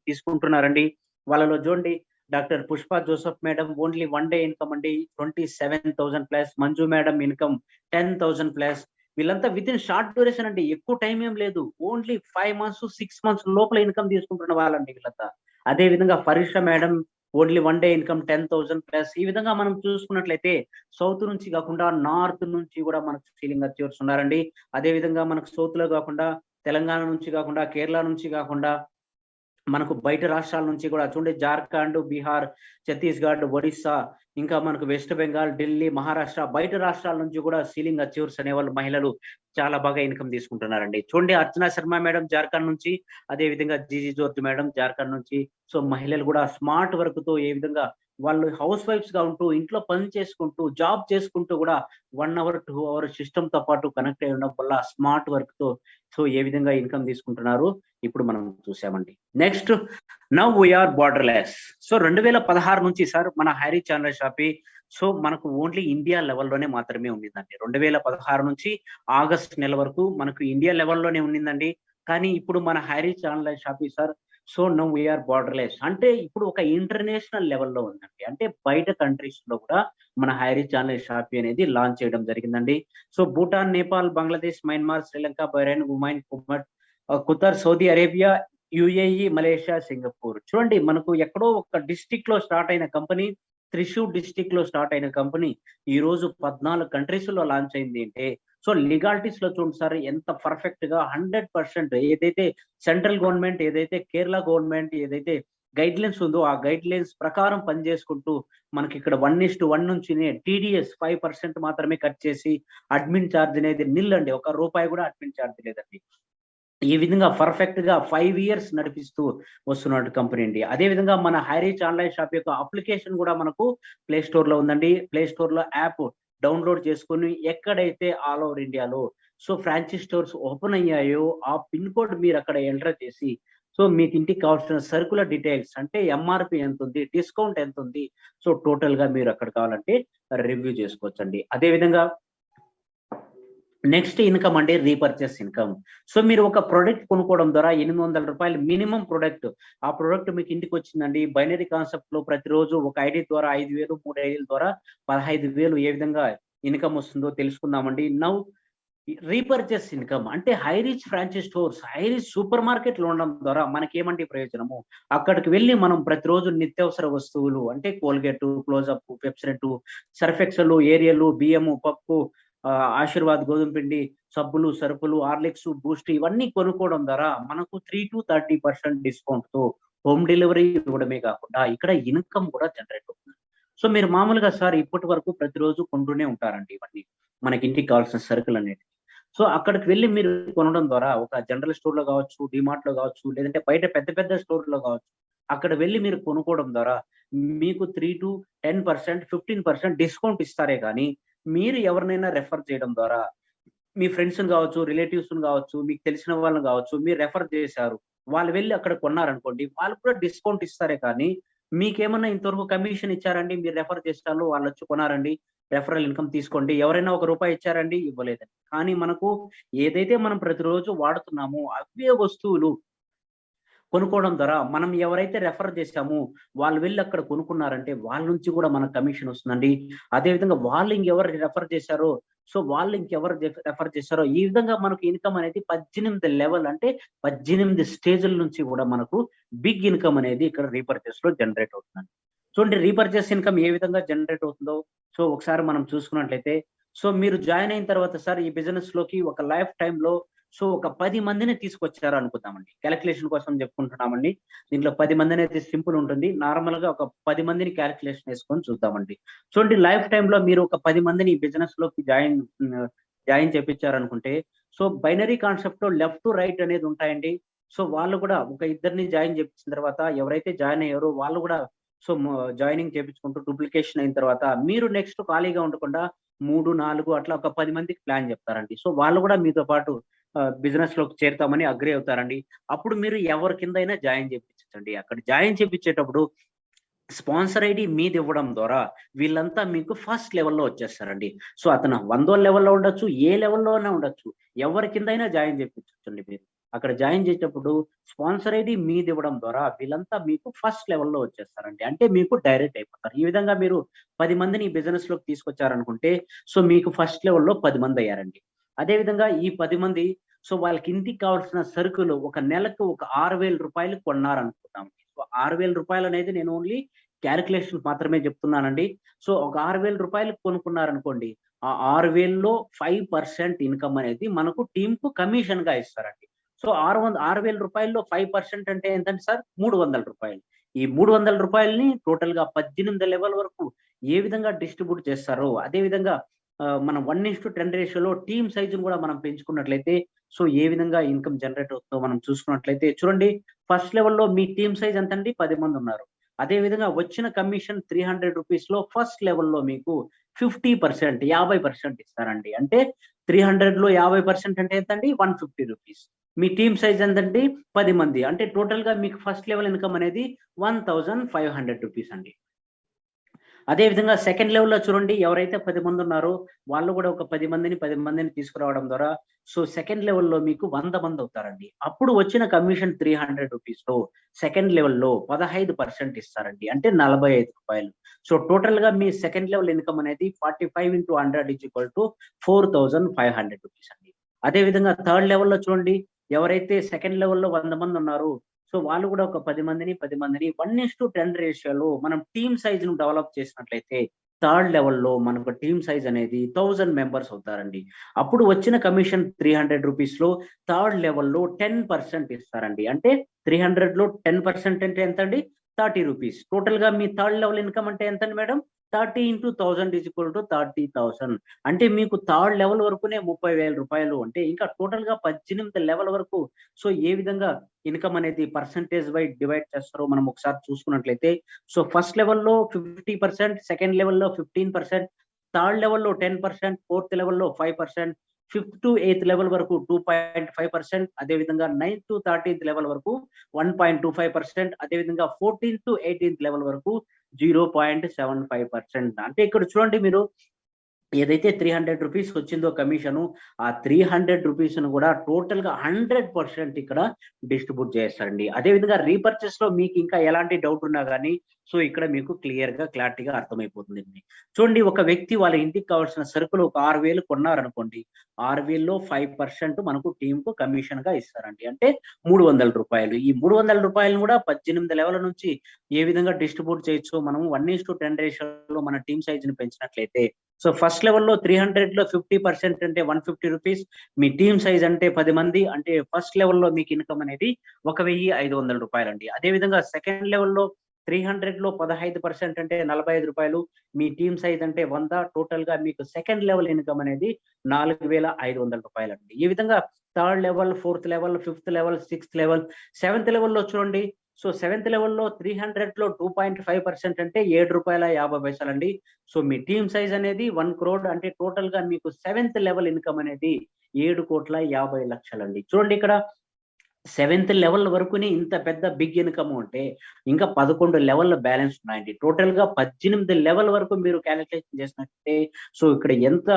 తీసుకుంటున్నారండి. వాళ్ళలో చూడండి doctor Pushpa Joseph madam only 1 day income అండి 27,000 plus. Manju madam income 10,000 plus. వీళ్ళంతా విత్ ఇన్ షార్ట్ డ్యూరేషన్ అండి. ఎక్కువ టైం ఏం లేదు. ఓన్లీ 5 months, 6 months లోపల ఇన్కమ్ తీసుకుంటున్న వాళ్ళండి వీళ్ళంతా. అదే విధంగా Farisha madam only 1 day income 10,000 plus. ఈ విధంగా మనం చూసుకున్నట్లయితే సౌత్ నుంచి కాకుండా నార్త్ నుంచి కూడా మనకు సీలింగ్ అచీవర్స్ ఉన్నారండి. అదే విధంగా మనకు సౌత్ లో కాకుండా తెలంగాణ నుంచి కాకుండా కేరళ నుంచి కాకుండా మనకు బయట రాష్ట్రాల నుంచి కూడా చూడండి జార్ఖండ్, బీహార్, ఛత్తీస్గఢ్, ఒడిస్సా, ఇంకా మనకు వెస్ట్ బెంగాల్, ఢిల్లీ, మహారాష్ట్ర బయట రాష్ట్రాల నుంచి కూడా సీలింగ్ అచీవర్స్ అనే వాళ్ళు మహిళలు చాలా బాగా ఇన్కమ్ తీసుకుంటున్నారండి. చూడండి అర్చనా శర్మ మేడం జార్ఖండ్ నుంచి, అదే విధంగా జీజీ జోర్జ్ మేడం జార్ఖండ్ నుంచి. మహిళలు కూడా స్మార్ట్ వర్క్ తో ఏ విధంగా వాళ్ళు హౌస్ వైఫ్స్ గా ఉంటూ ఇంట్లో పని చేసుకుంటూ జాబ్ చేసుకుంటూ కూడా 1 hour 2 hour సిస్టమ్ తో పాటు కనెక్ట్ అయి ఉండడం వల్ల స్మార్ట్ వర్క్ తో ఏ విధంగా ఇన్కమ్ తీసుకుంటున్నారు ఇప్పుడు మనం చూసామండి. Next now we're borderless. 2016 నుంచి సార్ మన హైరీచ్ ఆన్లైన్ షాపింగ్ మనకు ఓన్లీ ఇండియా లెవెల్లోనే మాత్రమే ఉండిందండి. 2016 నుంచి ఆగస్ట్ నెల వరకు మనకు ఇండియా లెవెల్లోనే ఉండిందండి. కానీ ఇప్పుడు మన Hireach online shopping sir now we're borderless అంటే ఇప్పుడు ఒక ఇంటర్నేషనల్ లెవెల్లో ఉందండి. అంటే బయట కంట్రీస్ లో కూడా మన హైరీచ్ ఆన్లైన్ షాపింగ్ అనేది లాంచ్ చేయడం జరిగిందండి. Bhutan, Nepal, Bangladesh, Myanmar, Sri Lanka, Bahrain, Oman, Kuwait, Qatar, Saudi Arabia, UAE, Malaysia, Singapore. చూడండి మనకు ఎక్కడో ఒక డిస్ట్రిక్ట్ లో స్టార్ట్ అయిన కంపెనీ, త్రిశూర్ డిస్ట్రిక్ట్ లో స్టార్ట్ అయిన కంపెనీ ఈ రోజు 14 కంట్రీస్ లో లాంచ్ అయింది అంటే లీగాలిటీస్ లో చూడండి సార్ ఎంత పర్ఫెక్ట్ గా 100% ఏదైతే సెంట్రల్ గవర్నమెంట్, ఏదైతే కేరళ గవర్నమెంట్ ఏదైతే గైడ్ లైన్స్ ఉందో ఆ గైడ్ లైన్స్ ప్రకారం పనిచేసుకుంటూ మనకి ఇక్కడ 1:1 నుంచి టీడీఎస్ 5% మాత్రమే కట్ చేసి అడ్మిన్ ఛార్జ్ అనేది నిల్ అండి. ₹1 కూడా అడ్మిన్ ఛార్జ్ లేదండి. ఈ విధంగా పర్ఫెక్ట్ గా 5 years నడిపిస్తూ వస్తున్న కంపెనీ అండి. అదే విధంగా మన హైరీచ్ ఆన్లైన్ షాప్ యొక్క అప్లికేషన్ కూడా మనకు ప్లే స్టోర్ లో ఉందండి. ప్లే స్టోర్ లో యాప్ డౌన్లోడ్ చేసుకొని ఎక్కడైతే ఆల్ ఓవర్ ఇండియాలో ఫ్రాంచైజ్ స్టోర్స్ ఓపెన్ అయ్యాయో ఆ పిన్ కోడ్ మీరు అక్కడ ఎంటర్ చేసి మీకు ఇంటికి కావాల్సిన సరుకుల డీటెయిల్స్ అంటే ఎంఆర్పి ఎంత ఉంది, డిస్కౌంట్ ఎంత ఉంది, టోటల్ గా మీరు అక్కడ కావాలంటే రివ్యూ చేసుకోవచ్చండి. అదే విధంగా నెక్స్ట్ ఇన్కమ్ అంటే రీపర్చేస్ ఇన్కమ్. మీరు ఒక ప్రొడక్ట్ కొనుక్కోవడం ద్వారా ₹800 మినిమం ప్రొడక్ట్, ఆ ప్రొడక్ట్ మీకు ఇంటికి వచ్చిందండి. బైనరీ కాన్సెప్ట్ లో ప్రతిరోజు ఒక ఐడి ద్వారా 5,000, 3 ఐడీల ద్వారా 15,000 ఏ విధంగా ఇన్కమ్ వస్తుందో తెలుసుకుందామండి. నౌ రీపర్చేస్ ఇన్కమ్ అంటే హైరీచ్ ఫ్రాంచైజ్ స్టోర్స్, హైరీచ్ సూపర్ మార్కెట్లు ఉండడం ద్వారా మనకేమంటే ప్రయోజనము, అక్కడికి వెళ్ళి మనం ప్రతిరోజు నిత్యావసర వస్తువులు అంటే Colgate, Closeup, Pepsodent, Surf Excel, Ariel, బియ్యము, పప్పు, ఆశీర్వాద్ గోధుమ పిండి, సబ్బులు, సరుకులు, హార్లిక్స్, బూస్ట్ ఇవన్నీ కొనుక్కోవడం ద్వారా మనకు 3 to 30% డిస్కౌంట్ తో హోమ్ డెలివరీ ఇవ్వడమే కాకుండా ఇక్కడ ఇన్కమ్ కూడా జనరేట్ అవుతుంది. మీరు మామూలుగా సార్ ఇప్పటి వరకు ప్రతిరోజు కొంటూనే ఉంటారండి ఇవన్నీ మనకి ఇంటికి కావాల్సిన సరుకులు అనేది. అక్కడికి వెళ్ళి మీరు కొనడం ద్వారా ఒక జనరల్ స్టోర్ లో కావచ్చు, డిమార్ట్ లో కావచ్చు, లేదంటే బయట పెద్ద పెద్ద స్టోర్ లో కావచ్చు, అక్కడ వెళ్లి మీరు కొనుక్కోవడం ద్వారా మీకు 3-10%, 15% డిస్కౌంట్ ఇస్తారే కానీ, మీరు ఎవరినైనా రెఫర్ చేయడం ద్వారా మీ ఫ్రెండ్స్‌ని గావచ్చు, రిలేటివ్స్‌ని గావచ్చు, మీకు తెలిసిన వాళ్ళని గావచ్చు, మీరు రెఫర్ చేశారు. వాళ్ళు వెళ్లి అక్కడ కొన్నారనుకోండి, వాళ్ళు కూడా డిస్కౌంట్ ఇస్తారే కానీ, మీకేమన్నా ఇంతవరకు కమిషన్ ఇచ్చారండి? మీరు రెఫర్ చేసినాళ్ళు, వాళ్ళొచ్చి కొన్నారండి, రెఫరల్ ఇన్‌కమ్ తీసుకోండి. ఎవరైనా ఒక రూపాయి ఇచ్చారండి? ఇవ్వలేదండి. కానీ మనకు ఏదైతే మనం ప్రతిరోజు వాడుతున్నామో అవే వస్తువులు కొనుక్కోవడం ద్వారా మనం ఎవరైతే రెఫర్ చేసామో వాళ్ళు వెళ్లి అక్కడ కొనుక్కున్నారంటే వాళ్ళ నుంచి కూడా మనకు కమిషన్ వస్తుందండి. అదే విధంగా వాళ్ళు ఇంకెవరు రెఫర్ చేశారో వాళ్ళు ఇంకెవరు రెఫర్ చేశారో ఈ విధంగా మనకు ఇన్‌కమ్ అనేది 18 లెవెల్ అంటే 18 స్టేజ్‌ల నుంచి కూడా మనకు బిగ్ ఇన్‌కమ్ అనేది ఇక్కడ రీపర్చేస్‌లో జనరేట్ అవుతుందండి. చూడండి రీపర్చేస్ ఇన్‌కమ్ ఏ విధంగా జనరేట్ అవుతుందో ఒకసారి మనం చూసుకున్నట్లయితే మీరు జాయిన్ అయిన తర్వాత సార్ ఈ బిజినెస్‌లోకి ఒక లైఫ్ టైమ్‌లో ఒక 10 మందిని తీసుకొచ్చారు అనుకుందామండి. కాలిక్యులేషన్ కోసం చెప్పుకుంటున్నామండి. దీంట్లో 10 మందనేది సింపుల్ ఉంటుంది. నార్మల్‌గా ఒక 10 మందిని కాలిక్యులేషన్ యేసుకొని చూద్దామండి. చూడండి లైఫ్ టైమ్‌లో మీరు ఒక 10 మందిని బిజినెస్‌లోకి జాయిన్ చేపిచ్చారనుకుంటే, బైనరీ కాన్సెప్ట్‌లో లెఫ్ట్ టు రైట్ అనేది ఉంటాయండి. వాళ్ళు కూడా ఒక ఇద్దరిని జాయిన్ చేపిచ్చిన తర్వాత ఎవరైతే జాయిన్ అయ్యారో వాళ్ళు కూడా సో, మ జాయినింగ్ చేపించుకుంటూ డూప్లికేషన్ అయిన తర్వాత మీరు నెక్స్ట్ ఖాళీగా ఉండకుండా 3, 4 అట్లా ఒక 10 మందికి ప్లాన్ చెప్తారండి. వాళ్ళు కూడా మీతో పాటు బిజినెస్‌లోకి చేరుతామని అగ్రీ అవుతారండి. అప్పుడు మీరు ఎవరి కిందైనా జాయిన్ చేపించొచ్చండి. అక్కడ జాయిన్ చేపించేటప్పుడు స్పాన్సర్ ఐడీ మీదివ్వడం ద్వారా వీళ్ళంతా మీకు ఫస్ట్ లెవెల్‌లో వచ్చేస్తారండి. అతను 100 లెవెల్‌లో ఉండొచ్చు, ఏ లెవెల్‌లో అయినా ఉండొచ్చు. ఎవరి కిందైనా జాయిన్ చేపించొచ్చండి మీరు. అక్కడ జాయిన్ చేసేటప్పుడు స్పాన్సర్ ఐడీ మీదివ్వడం ద్వారా వీళ్ళంతా మీకు ఫస్ట్ లెవెల్‌లో వచ్చేస్తారండి. అంటే మీకు డైరెక్ట్ అయిపోతారు. ఈ విధంగా మీరు 10 మందిని బిజినెస్‌లోకి తీసుకొచ్చారనుకుంటే, సో మీకు ఫస్ట్ లెవెల్‌లో 10 మందయ్యారండి. అదే విధంగా ఈ 10 మంది వాళ్ళకి ఇంటికి కావాల్సిన సరుకులు ఒక నెలకు ఒక రూ. 6,000 కొన్నారనుకుందాం. రూ. 6,000 అనేది నేను ఓన్లీ కాలిక్యులేషన్ మాత్రమే చెప్తున్నానండి. ఒక రూ. 6,000 కొనుక్కున్నారనుకోండి. ఆ 6,000లో 5% ఇన్‌కమ్ అనేది మనకు టీమ్‌కు కమిషన్‌గా ఇస్తారండి. రూ. 6,000లో 5% అంటే ఎంతండి సార్? రూ. 300. ఈ రూ. 300ని టోటల్‌గా 18 లెవెల్ వరకు ఏ విధంగా డిస్ట్రిబ్యూట్ చేస్తారో, అదే విధంగా మనం 1:10 రేషియోలో టీమ్ సైజ్‌ని కూడా మనం పెంచుకున్నట్లయితే, ఏ విధంగా ఇన్‌కమ్ జనరేట్ అవుతుందో మనం చూసుకున్నట్లయితే చూడండి, ఫస్ట్ లెవెల్‌లో మీ టీమ్ సైజ్ ఎంతండి? 10 మందున్నారు. అదే విధంగా వచ్చిన కమిషన్ రూ. 300లో ఫస్ట్ లెవెల్‌లో మీకు 50% ఇస్తారండి. అంటే 300లో 50% అంటే ఎంతండి? రూ. 150. మీ టీమ్ సైజ్ ఎంతండి? 10 మంది. అంటే టోటల్‌గా మీకు ఫస్ట్ లెవెల్ ఇన్‌కమ్ అనేది రూ. 1,500 అండి. అదే విధంగా సెకండ్ లెవెల్‌లో చూడండి ఎవరైతే 10 మందున్నారో వాళ్ళు గూడా ఒక 10 మందిని తీసుకురావడం ద్వారా సెకండ్ లెవెల్‌లో మీకు 100 మందవుతారండి. అప్పుడు వచ్చిన కమిషన్ రూ. 300లో సెకండ్ లెవెల్‌లో 15% ఇస్తారండి. అంటే రూ. 45. టోటల్‌గా మీ సెకండ్ లెవెల్ ఇన్‌కమ్ అనేది 45/100 4,500 అండి. అదే విధంగా థర్డ్ లెవెల్‌లో చూడండి ఎవరైతే సెకండ్ లెవెల్‌లో 100 మందున్నారో వాళ్ళు కూడా ఒక 10 మందిని 1:10 రేషియోలో మనం టీమ్ సైజ్‌ను డెవలప్ చేసినట్లయితే థర్డ్ లెవెల్‌లో మనకు టీమ్ సైజ్ అనేది 1000 మెంబర్స్ అవుతారండి. అప్పుడు వచ్చిన కమిషన్ రూ. 300లో థర్డ్ లెవెల్‌లో 10% ఇస్తారండి. అంటే 300లో 10% అంటే ఎంతండి? రూ. 30. టోటల్‌గా మీ థర్డ్ లెవెల్ ఇన్‌కమ్ అంటే ఎంతండి మేడం? 30 ఇంటూ 1000 30,000. అంటే మీకు థర్డ్ లెవెల్ వరకునే రూ. 30,000 అంటే ఇంకా టోటల్‌గా 18 లెవెల్ వరకు ఏ విధంగా ఇన్‌కమ్ అనేది పర్సెంటేజ్ డివైడ్ చేస్తారో మనం ఒకసారి చూసుకున్నట్లయితే, ఫస్ట్ లెవెల్‌లో 50%, సెకండ్ లెవెల్‌లో 15%, థర్డ్ లెవెల్‌లో 10%, ఫోర్త్ లెవెల్‌లో 5%, ఫిఫ్త్ టు ఎయిత్ లెవెల్ వరకు 2.5%, అదే విధంగా 9th-13th లెవెల్ వరకు 1.25%, అదే విధంగా 14th-18th లెవెల్ వరకు 0.75%. అంటే ఇక్కడ చూడండి మీరు ఏదైతే రూ. 300 వచ్చిందో కమిషను, ఆ రూ. 300ను కూడా టోటల్‌గా 100% ఇక్కడ డిస్ట్రిబ్యూట్ చేస్తారండి. అదే విధంగా రీపర్చేస్‌లో మీకు ఇంకా ఎలాంటి డౌట్ ఉన్నా గాని, ఇక్కడ మీకు క్లారిటీగా అర్థమైపోతుందండి. చూడండి ఒక వ్యక్తి వాళ్ళ ఇంటికి కావాల్సిన సరుకులు ఒక 6,000 కొన్నారనుకోండి. 6,000లో 5% మనకు టీమ్‌కు కమిషన్‌గా ఇస్తారండి. అంటే రూ. 300. ఈ రూ. 300ను కూడా 18 లెవెల్ నుంచి ఏ విధంగా డిస్ట్రిబ్యూట్ చేయొచ్చో మనం 1:10 రేషియోలో మన టీమ్ సైజ్‌ని పెంచినట్లయితే ఫస్ట్ లెవెల్‌లో 300లో 50% అంటే రూ. 150. మీ టీమ్ సైజ్ అంటే 10 మంది అంటే ఫస్ట్ లెవెల్‌లో మీకు ఇన్‌కమ్ అనేది రూ. 1,500 అండి. అదే విధంగా సెకండ్ లెవెల్‌లో 300లో 15% అంటే రూ. 45. మీ టీమ్ సైజ్ అంటే 100 టోటల్‌గా మీకు సెకండ్ లెవెల్ ఇన్‌కమ్ అనేది రూ. 4,500 అండి. ఈ విధంగా third level, fourth level, fifth level, sixth level, seventh లెవెల్‌లో చూడండి సో 7th లెవెల్‌లో 300లో 2.5% అంటే ₹7.50 అండి. సో మీ టీమ్ సైజ్ అనేది 1,00,00,000 అంటే టోటల్‌గా మీకు 7th లెవెల్ ఇన్‌కమ్ అనేది 7,50,00,000 అండి. చూడండి ఇక్కడ 7th లెవెల్ వరకునే ఇంత పెద్ద బిగ్ ఇన్‌కమ్ ఉంటే, ఇంకా 11 లెవెల్‌ల బ్యాలెన్స్ ఉన్నాయండి. టోటల్‌గా 18 లెవెల్ వరకు మీరు కాలిక్యులేషన్ చేసినట్టే, సో ఇక్కడ ఎంత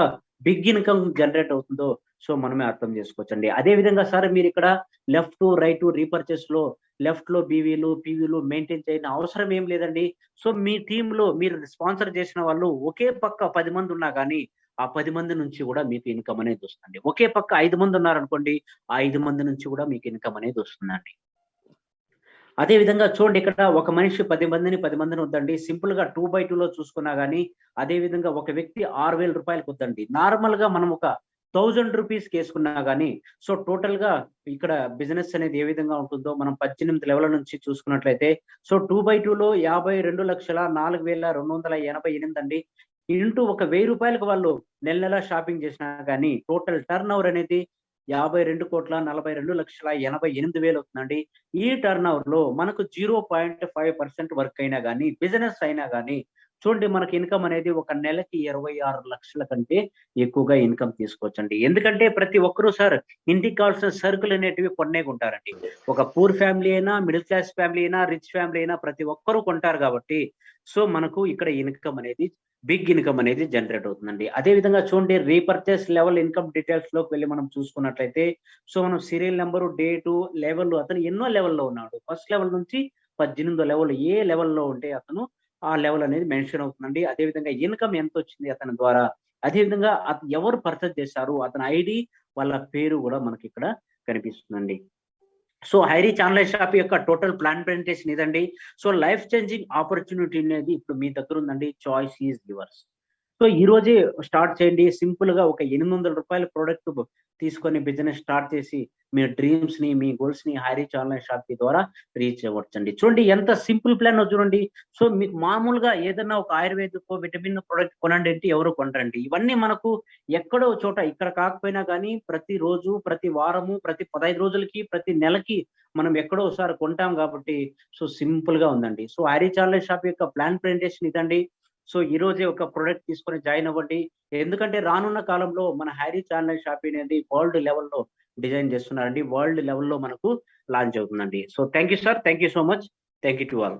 బిగ్ ఇన్‌కమ్ జనరేట్ అవుతుందో, సో మనమే అర్థం చేసుకోవచ్చండి. అదే విధంగా సార్ మీరిక్కడ లెఫ్ట్, రైట్ రీపర్చేస్‌లో లెఫ్ట్‌లో బీవీలు, పీవీలు మెయింటైన్ చేయని అవసరం ఏం లేదండి. సో మీ టీమ్‌లో మీరు స్పాన్సర్ చేసిన వాళ్ళు ఒకే పక్క 10 మంది ఉన్నా గానీ, ఆ 10 మంది నుంచి కూడా మీకు ఇన్‌కమ్ అనేది వస్తుందండి. ఒకే పక్క 5 మంది ఉన్నారనుకోండి, ఆ 5 మంది నుంచి కూడా మీకు ఇన్‌కమ్ అనేది వస్తుందండి. అదే విధంగా చూడండి ఇక్కడ ఒక మనిషి 10 మందిని వద్దండి. సింపుల్‌గా 2/2లో చూసుకున్నా గాని, అదే విధంగా ఒక వ్యక్తి ₹6,000 వద్దండి. నార్మల్‌గా మనం ఒక ₹1000 గాని, సో టోటల్‌గా ఇక్కడ బిజినెస్ అనేది ఏ విధంగా ఉంటుందో మనం 18 లెవెల్ నుంచి చూసుకున్నట్లయితే, సో 2/2లో 52,04,288 అండి. ఇంటూ ఒక ₹1000 వాళ్ళు నెల నెలా షాపింగ్ చేసినా గాని, టోటల్ టర్న్ ఓవర్ అనేది 52,42,88,000 అవుతుందండి. ఈ టర్న్ ఓవర్‌లో మనకు 0.5% వర్క్ అయినా గాని, బిజినెస్ అయినా గాని, చూడండి మనకి ఇన్‌కమ్ అనేది ఒక నెలకి 26,00,000 కంటే ఎక్కువగా ఇన్‌కమ్ తీసుకోవచ్చండి. ఎందుకంటే ప్రతి ఒక్కరు సార్ ఇంటికి కావాల్సిన సరుకులనేటివి కొన్నే కొంటారండి. ఒక పూర్ ఫ్యామిలీ అయినా, మిడిల్ క్లాస్ ఫ్యామిలీ అయినా, రిచ్ ఫ్యామిలీ అయినా ప్రతి ఒక్కరు కొంటారు కాబట్టి, సో మనకు ఇక్కడ ఇన్‌కమ్ అనేది బిగ్ ఇన్‌కమ్ అనేది జనరేట్ అవుతుందండి. అదే విధంగా చూడండి రీపర్చేస్ లెవెల్ ఇన్‌కమ్ డీటెయిల్స్‌లోకి వెళ్లి మనం చూసుకున్నట్లయితే, సో మనం సీరియల్ నంబరు, డేటు, లెవెల్ అతను ఎన్నో లెవెల్‌లో ఉన్నాడు. ఫస్ట్ లెవెల్ నుంచి 18థ్ లెవెల్ ఏ లెవెల్‌లో ఉంటే అతను ఆ లెవెల్ అనేది మెన్షన్ అవుతుందండి. అదే విధంగా ఇన్‌కమ్ ఎంతొచ్చింది అతని ద్వారా, అదే విధంగా ఎవరు పర్చేజ్ చేశారు, అతని ఐడీ, వాళ్ళ పేరు గూడా మనకిక్కడ కనిపిస్తుందండి. సో హైరీచ్ ఆన్‌లైన్ షాప్ యొక్క టోటల్ ప్లాన్ ప్రెజెంటేషన్ ఇదండి. సో లైఫ్ చేంజింగ్ ఆపర్చునిటీ అనేది ఇప్పుడు మీ దగ్గరుందండి. Choice is yours. సో ఈ రోజే స్టార్ట్ చేయండి. సింపుల్‌గా ఒక ₹800 ప్రొడక్ట్ తీసుకొని బిజినెస్ స్టార్ట్ చేసి మీ డ్రీమ్స్‌ని, మీ గోల్స్‌ని హైరీచ్ ఆన్‌లైన్ షాప్ ద్వారా రీచ్ అవ్వచ్చండి. చూడండి ఎంత సింపుల్ ప్లానో చూడండి. సో మీకు మామూలుగా ఏదన్నా ఒక ఆయుర్వేదికో, విటమిన్ ప్రొడక్ట్ కొనండి అంటే ఎవరు కొనరండి. ఇవన్నీ మనకు ఎక్కడో చోట ఇక్కడ కాకపోయినా గానీ ప్రతిరోజు, ప్రతి వారము, ప్రతి 15 రోజులకి, ప్రతి నెలకి మనం ఎక్కడో ఒకసారి కొంటాం కాబట్టి సో సింపుల్‌గా ఉందండి. సో హైరీచ్ ఆన్‌లైన్ షాప్ యొక్క ప్లాన్ ప్రెజెంటేషన్ ఇదండి. సో ఈ రోజే ఒక ప్రొడక్ట్ తీసుకొని జాయిన్ అవ్వండి. ఎందుకంటే రానున్న కాలంలో మన హైరీచ్ ఆన్‌లైన్ షాప్ అనేది వరల్డ్ లెవెల్‌లో డిజైన్ చేస్తున్నారండి. వరల్డ్ లెవెల్‌లో మనకు లాంచ్ అవుతుందండి. So thank you sir. Thank you so much. Thank you to all.